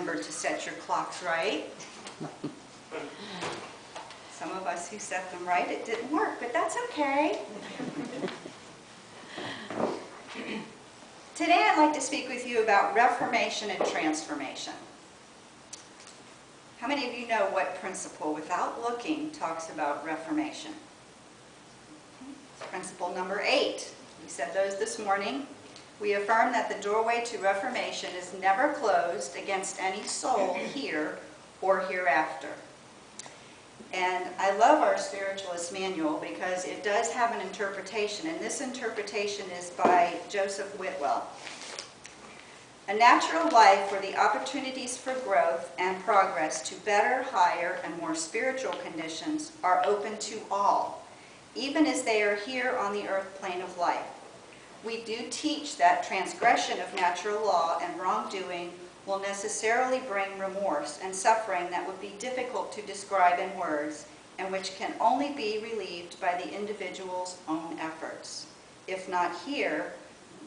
remember to set your clocks right. Some of us who set them right, it didn't work, but that's okay. Today I'd like to speak with you about Reformation and transformation. How many of you know what principle, without looking, talks about Reformation? It's principle number 8. We said those this morning. We affirm that the doorway to Reformation is never closed against any soul here or hereafter. And I love our spiritualist manual because it does have an interpretation, and this interpretation is by Joseph Whitwell. A natural life where the opportunities for growth and progress to better, higher, and more spiritual conditions are open to all, even as they are here on the earth plane of life. We do teach that transgression of natural law and wrongdoing will necessarily bring remorse and suffering that would be difficult to describe in words and which can only be relieved by the individual's own efforts. If not here,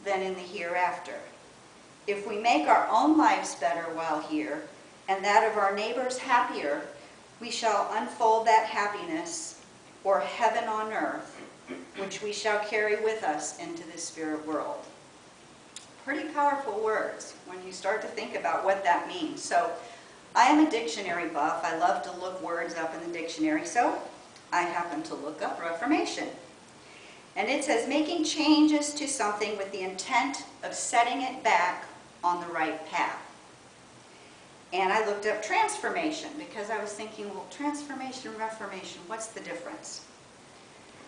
then in the hereafter. If we make our own lives better while here and that of our neighbors happier, we shall unfold that happiness, or heaven on earth, which we shall carry with us into the spirit world. Pretty powerful words when you start to think about what that means. So I am a dictionary buff. I love to look words up in the dictionary, so I happen to look up Reformation. And it says making changes to something with the intent of setting it back on the right path. And I looked up transformation because I was thinking, well, transformation, reformation, what's the difference?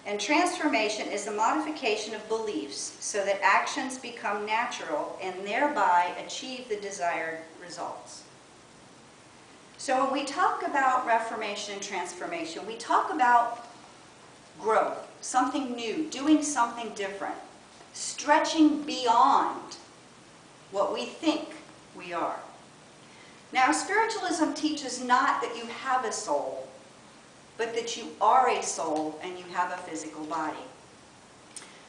And transformation is the modification of beliefs so that actions become natural and thereby achieve the desired results. So when we talk about reformation and transformation, we talk about growth, something new, doing something different, stretching beyond what we think we are. Now, spiritualism teaches not that you have a soul, but that you are a soul and you have a physical body.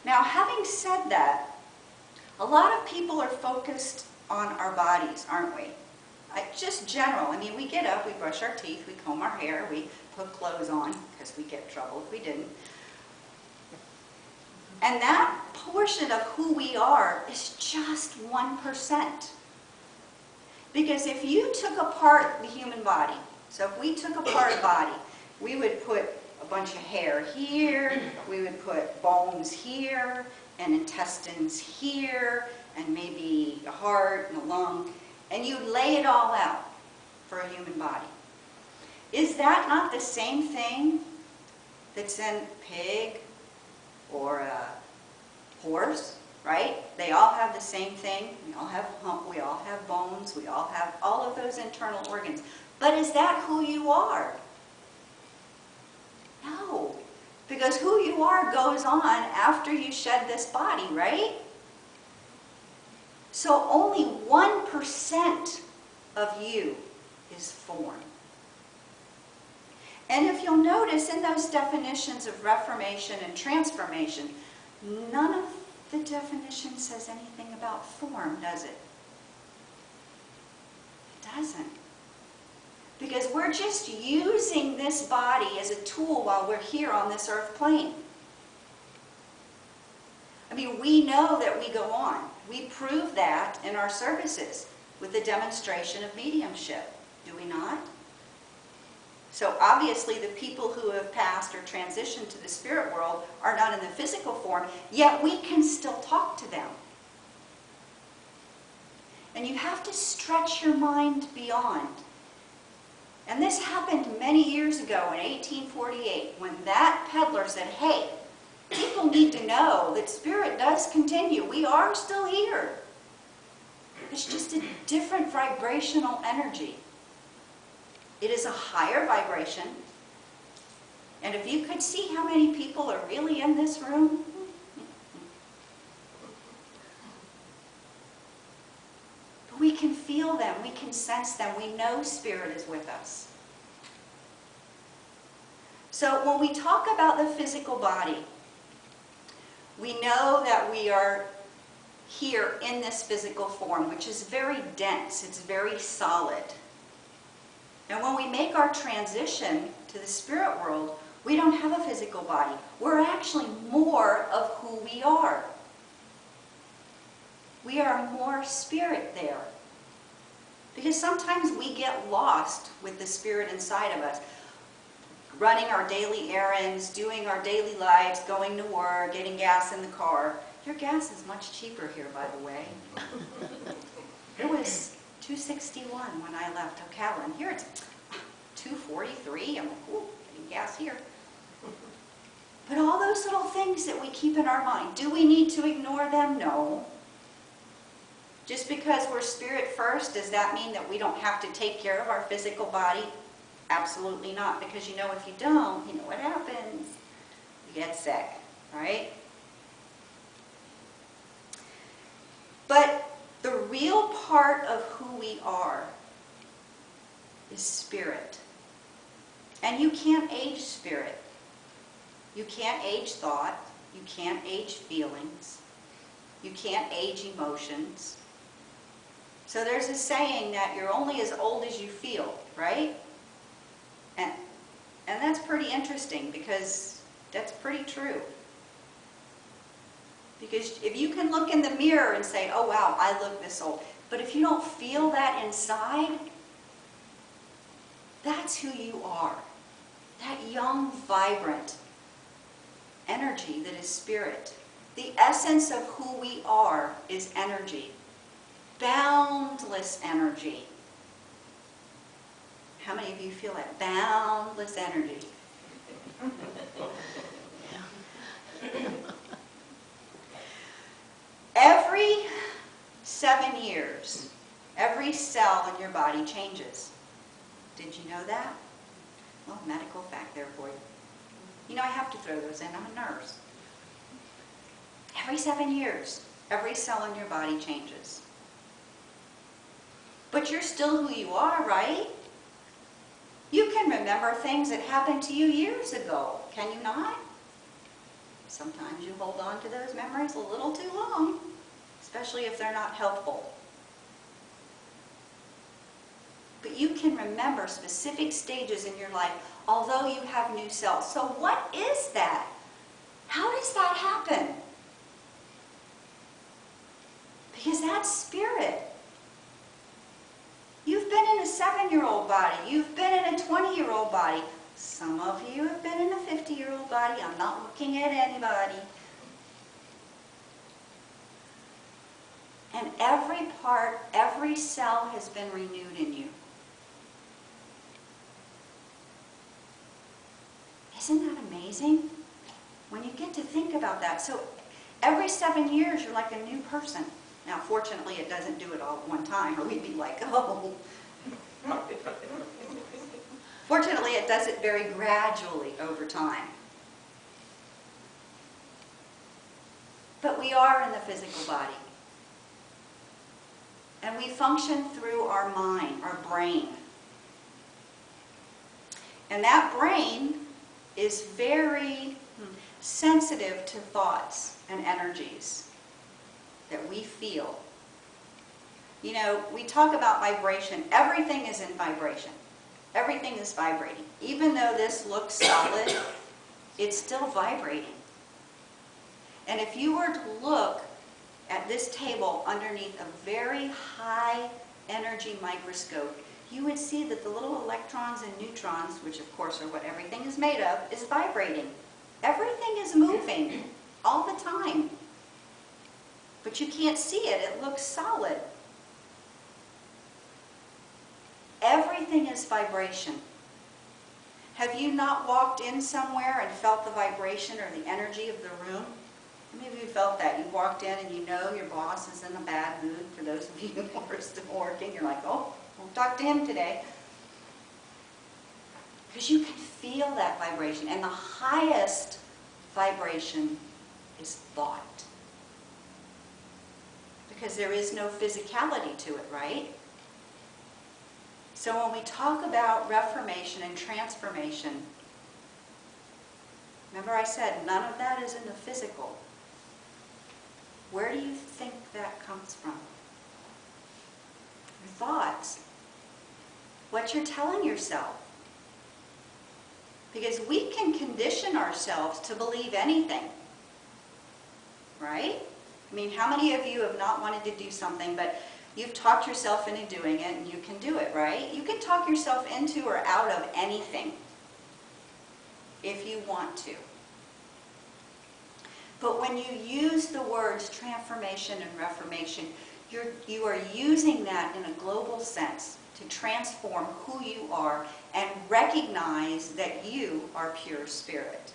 Now, having said that, a lot of people are focused on our bodies, aren't we? Just general. I mean, we get up, we brush our teeth, we comb our hair, we put clothes on, because we get in trouble if we didn't. And that portion of who we are is just 1%. Because if you took apart the human body, so if we took apart a body, we would put a bunch of hair here, we would put bones here, and intestines here, and maybe a heart and a lung, and you'd lay it all out for a human body. Is that not the same thing that's in a pig or a horse, right? They all have the same thing. We all have bones, we all have all of those internal organs. But is that who you are? No, because who you are goes on after you shed this body, right? So only 1% of you is formed. And if you'll notice in those definitions of reformation and transformation, none of the definition says anything about form, does it? It doesn't. Because we're just using this body as a tool while we're here on this earth plane. I mean, we know that we go on. We prove that in our services with the demonstration of mediumship, do we not? So obviously the people who have passed or transitioned to the spirit world are not in the physical form, yet we can still talk to them. And you have to stretch your mind beyond. And this happened many years ago in 1848 when that peddler said, hey, people need to know that spirit does continue. We are still here. It's just a different vibrational energy. It is a higher vibration. And if you could see how many people are really in this room, but we can feel them, we can sense them, we know spirit is with us. So when we talk about the physical body, we know that we are here in this physical form, which is very dense, it's very solid. And when we make our transition to the spirit world, we don't have a physical body. We're actually more of who we are. We are more spirit there. Because sometimes we get lost with the spirit inside of us. Running our daily errands, doing our daily lives, going to work, getting gas in the car. Your gas is much cheaper here, by the way. It was $2.61 when I left Ocala, and here it's $2.43. I'm like, ooh, getting gas here. But all those little things that we keep in our mind, do we need to ignore them? No. Just because we're spirit first, does that mean that we don't have to take care of our physical body? Absolutely not, because you know if you don't, you know what happens. You get sick, right? But the real part of who we are is spirit. And you can't age spirit. You can't age thought. You can't age feelings. You can't age emotions. So there's a saying that you're only as old as you feel, right? And that's pretty interesting because that's pretty true. Because if you can look in the mirror and say, oh wow, I look this old. But if you don't feel that inside, that's who you are. That young, vibrant energy that is spirit. The essence of who we are is energy. Boundless energy. How many of you feel that? Boundless energy. Every 7 years, every cell in your body changes. Did you know that? Well, medical fact there for you. You know, I have to throw those in. I'm a nurse. Every 7 years, every cell in your body changes. But you're still who you are, right? You can remember things that happened to you years ago, can you not? Sometimes you hold on to those memories a little too long, especially if they're not helpful. But you can remember specific stages in your life, although you have new cells. So what is that? How does that happen? Because that's spirit. You've been in a 7-year-old body. You've been in a 20-year-old body. Some of you have been in a 50-year-old body. I'm not looking at anybody. And every part, every cell has been renewed in you. Isn't that amazing? When you get to think about that. So every 7 years, you're like a new person. Now, fortunately, it doesn't do it all at one time, or we'd be like, oh. Fortunately, it does it very gradually over time. But we are in the physical body. And we function through our mind, our brain. And that brain is very sensitive to thoughts and energies that we feel. You know, we talk about vibration. Everything is in vibration. Everything is vibrating. Even though this looks solid, it's still vibrating. And if you were to look at this table underneath a very high energy microscope, you would see that the little electrons and neutrons, which of course are what everything is made of, is vibrating. Everything is moving all the time. But you can't see it. It looks solid. Everything is vibration. Have you not walked in somewhere and felt the vibration or the energy of the room? Maybe you felt that. You walked in and you know your boss is in a bad mood. For those of you who are still working, you're like, oh, we'll talk to him today. Because you can feel that vibration. And the highest vibration is thought. Because there is no physicality to it, right? So when we talk about reformation and transformation, remember I said none of that is in the physical. Where do you think that comes from? Your thoughts. What you're telling yourself. Because we can condition ourselves to believe anything. Right? I mean, how many of you have not wanted to do something, but you've talked yourself into doing it and you can do it, right? You can talk yourself into or out of anything if you want to. But when you use the words transformation and reformation, you are using that in a global sense to transform who you are and recognize that you are pure spirit.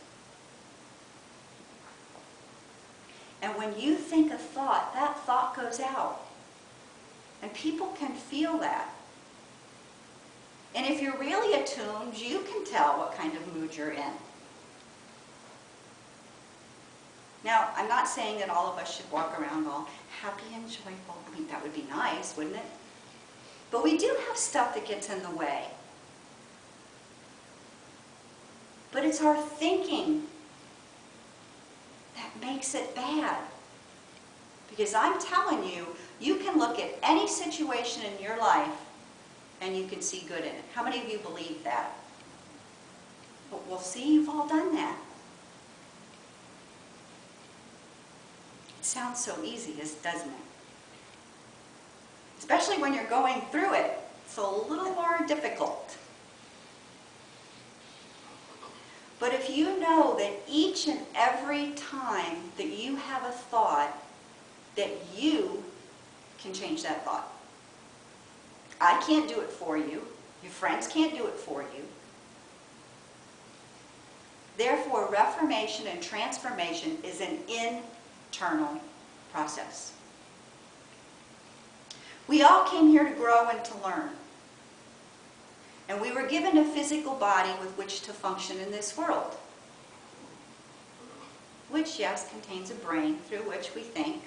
And when you think a thought, that thought goes out. And people can feel that. And if you're really attuned, you can tell what kind of mood you're in. Now, I'm not saying that all of us should walk around all happy and joyful. I mean, that would be nice, wouldn't it? But we do have stuff that gets in the way. But it's our thinking that makes it bad. Because I'm telling you, you can look at any situation in your life and you can see good in it. How many of you believe that? Well, see, you've all done that. It sounds so easy, doesn't it? Especially when you're going through it. It's a little more difficult. But if you know that each and every time that you have a thought, that you can change that thought. I can't do it for you. Your friends can't do it for you. Therefore, reformation and transformation is an internal process. We all came here to grow and to learn. And we were given a physical body with which to function in this world. Which, yes, contains a brain through which we think.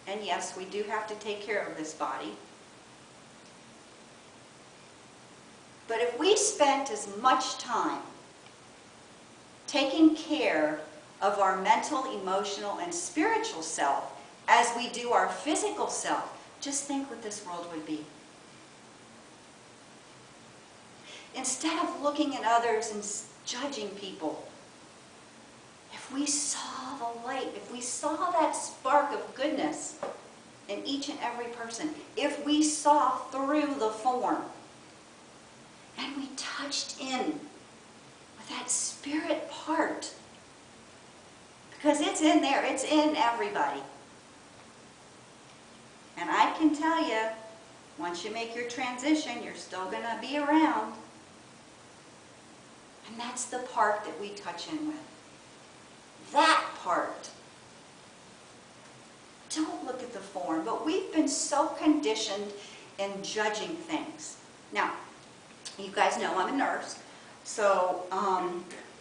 And yes, we do have to take care of this body. But if we spent as much time taking care of our mental, emotional, and spiritual self as we do our physical self, just think what this world would be. Instead of looking at others and judging people, if we saw the light, if we saw that spark of goodness in each and every person, if we saw through the form, and we touched in with that spirit part, because it's in there, it's in everybody. And I can tell you, once you make your transition, you're still going to be around. And that's the part that we touch in with. That part. Don't look at the form, but we've been so conditioned in judging things. Now, you guys know I'm a nurse, so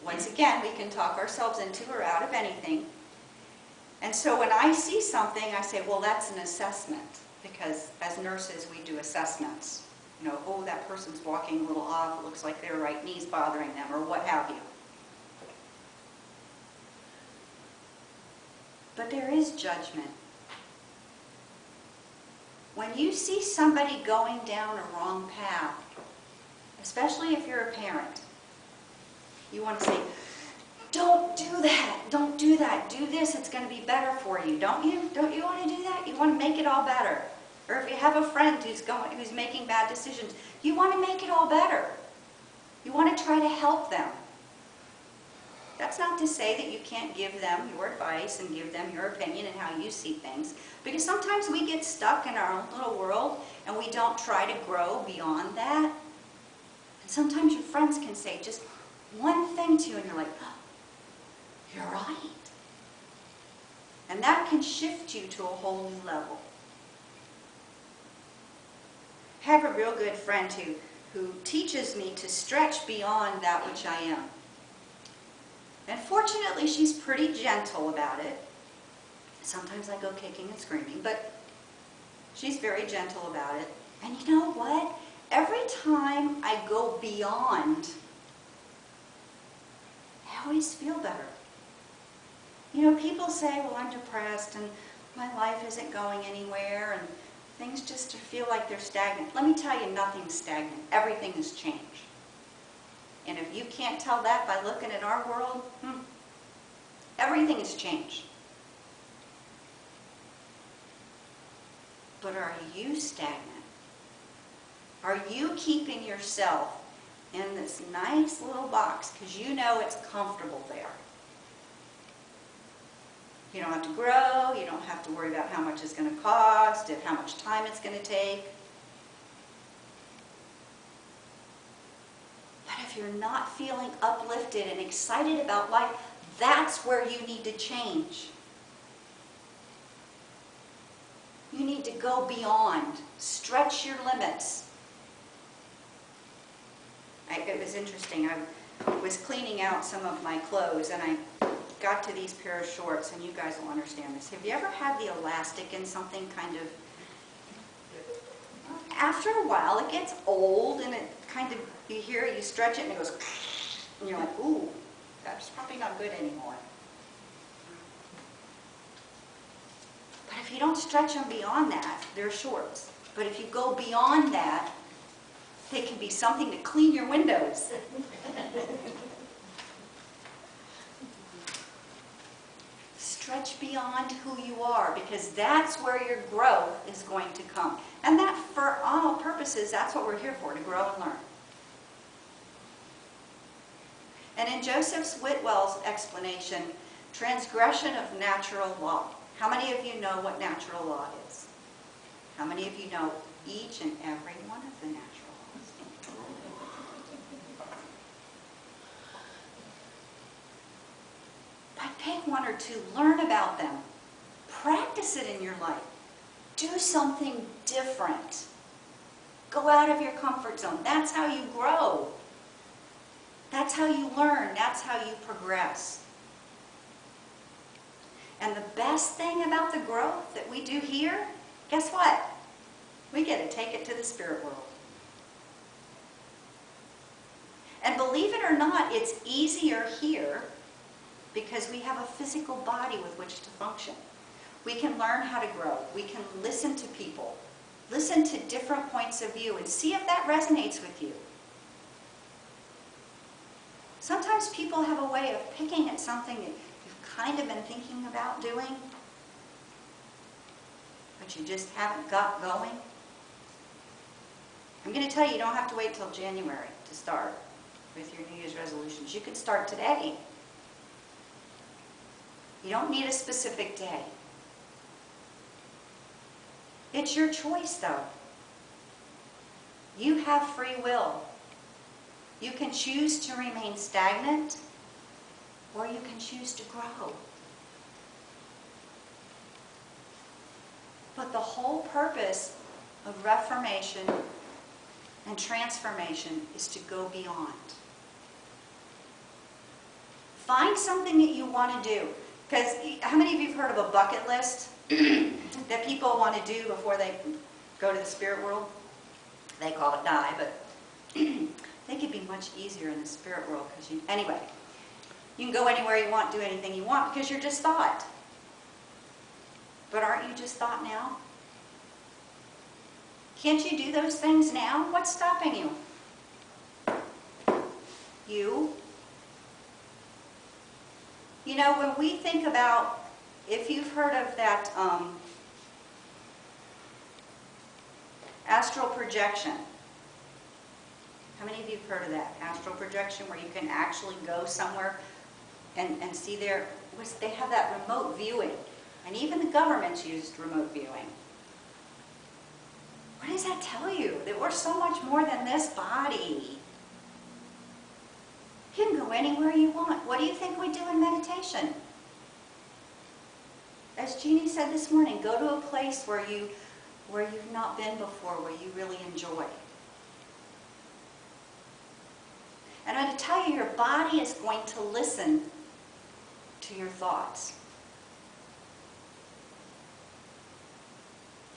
once again, we can talk ourselves into or out of anything. And so when I see something, I say, well, that's an assessment, because as nurses, we do assessments. You know, oh, that person's walking a little off, it looks like their right knee's bothering them, or what have you. But there is judgment. When you see somebody going down a wrong path, especially if you're a parent, you want to say, don't do that, don't do that, do this, it's going to be better for you, don't you? Don't you want to do that? You want to make it all better. Or if you have a friend who's making bad decisions, you want to make it all better. You want to try to help them. That's not to say that you can't give them your advice and give them your opinion and how you see things. Because sometimes we get stuck in our own little world and we don't try to grow beyond that. And sometimes your friends can say just one thing to you and you're like, oh, you're right. And that can shift you to a whole new level. I have a real good friend who teaches me to stretch beyond that which I am. And fortunately, she's pretty gentle about it. Sometimes I go kicking and screaming, but she's very gentle about it. And you know what? Every time I go beyond, I always feel better. You know, people say, well, I'm depressed and my life isn't going anywhere and things just feel like they're stagnant. Let me tell you, nothing's stagnant. Everything has changed. And if you can't tell that by looking at our world, everything has changed. But are you stagnant? Are you keeping yourself in this nice little box because you know it's comfortable there? You don't have to grow, you don't have to worry about how much it's going to cost, how much time it's going to take. But if you're not feeling uplifted and excited about life, that's where you need to change. You need to go beyond, stretch your limits. It was interesting. I was cleaning out some of my clothes and I got to these pair of shorts, and you guys will understand this. Have you ever had the elastic in something kind of, after a while it gets old and it kind of, you hear it, you stretch it and it goes, and you're like, ooh, that's probably not good anymore. But if you don't stretch them beyond that, they're shorts. But if you go beyond that, they can be something to clean your windows. Stretch beyond who you are, because that's where your growth is going to come. And that, for all purposes, that's what we're here for, to grow and learn. And in Joseph Whitwell's explanation, transgression of natural law. How many of you know what natural law is? How many of you know each and every one of the natural laws? But pick one or two, learn about them, practice it in your life, do something different. Go out of your comfort zone. That's how you grow. That's how you learn. That's how you progress. And the best thing about the growth that we do here, guess what? We get to take it to the spirit world. And believe it or not, it's easier here because we have a physical body with which to function. We can learn how to grow. We can listen to people. Listen to different points of view and see if that resonates with you. Sometimes people have a way of picking at something that you've kind of been thinking about doing, but you just haven't got going. I'm going to tell you, you don't have to wait till January to start with your New Year's resolutions. You can start today. You don't need a specific day. It's your choice, though. You have free will. You can choose to remain stagnant, or you can choose to grow. But the whole purpose of Reformation and transformation is to go beyond. Find something that you want to do. Because how many of you have heard of a bucket list that people want to do before they go to the spirit world? They call it die, but they could be much easier in the spirit world. Anyway, you can go anywhere you want, do anything you want, because you're just thought. But aren't you just thought now? Can't you do those things now? What's stopping you? You. You know, when we think about, if you've heard of that astral projection, how many of you have heard of that? Astral projection, where you can actually go somewhere and see there. They have that remote viewing. And even the government's used remote viewing. What does that tell you? That we're so much more than this body. You can go anywhere you want. What do you think we do in meditation? As Jeannie said this morning, go to a place where you've not been before, where you really enjoy. And I'm going to tell you, your body is going to listen to your thoughts.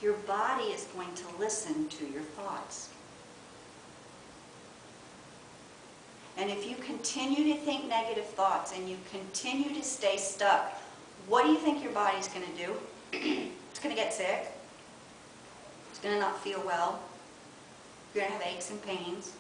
Your body is going to listen to your thoughts. And if you continue to think negative thoughts and you continue to stay stuck, what do you think your body's going to do? It's going to get sick. It's going to not feel well. You're going to have aches and pains.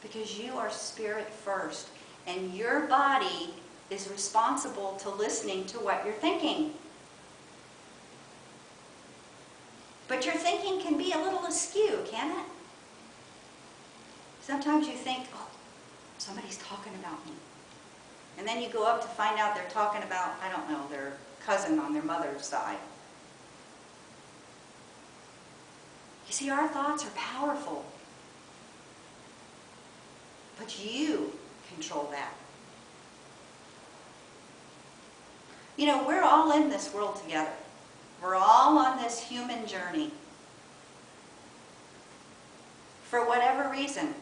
Because you are spirit first, and your body is responsible to listening to what you're thinking. But your thinking can be a little askew, can't it? Sometimes you think, oh, somebody's talking about me. And then you go up to find out they're talking about, I don't know, their cousin on their mother's side. You see, our thoughts are powerful. But you control that. You know, we're all in this world together. We're all on this human journey. For whatever reason.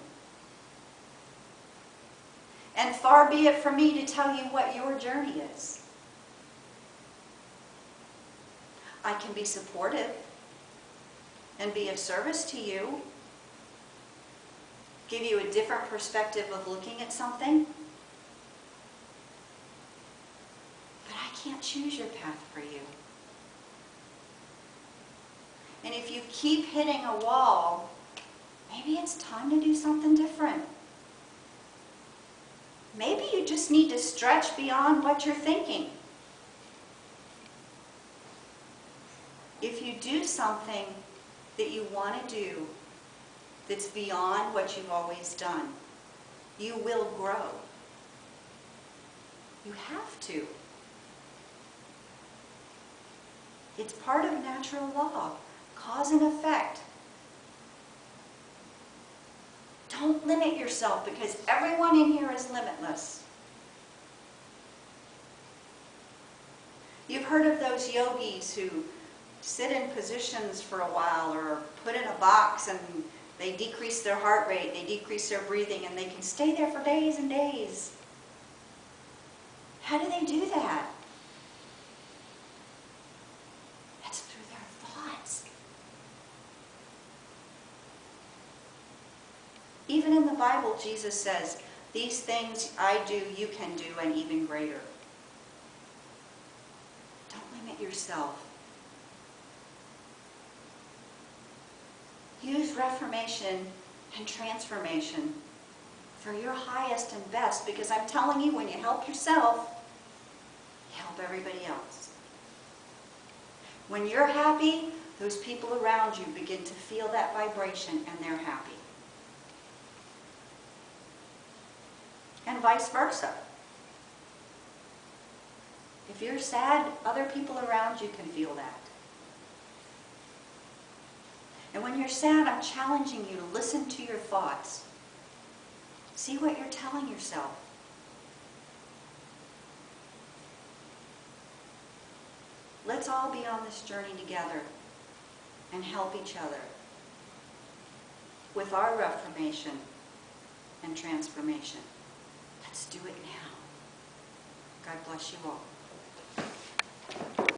And far be it from me to tell you what your journey is. I can be supportive and be of service to you. Give you a different perspective of looking at something. But I can't choose your path for you. And if you keep hitting a wall, maybe it's time to do something different. Maybe you just need to stretch beyond what you're thinking. If you do something that you want to do that's beyond what you've always done, you will grow. You have to. It's part of natural law, cause and effect. Don't limit yourself, because everyone in here is limitless. You've heard of those yogis who sit in positions for a while or put in a box and they decrease their heart rate, they decrease their breathing, and they can stay there for days and days. How do they do that? That's through their thoughts. Even in the Bible, Jesus says, these things I do, you can do, and even greater. Don't limit yourself. Use reformation and transformation for your highest and best, because I'm telling you, when you help yourself, you help everybody else. When you're happy, those people around you begin to feel that vibration and they're happy. And vice versa. If you're sad, other people around you can feel that. And when you're sad, I'm challenging you to listen to your thoughts. See what you're telling yourself. Let's all be on this journey together and help each other with our reformation and transformation. Let's do it now. God bless you all.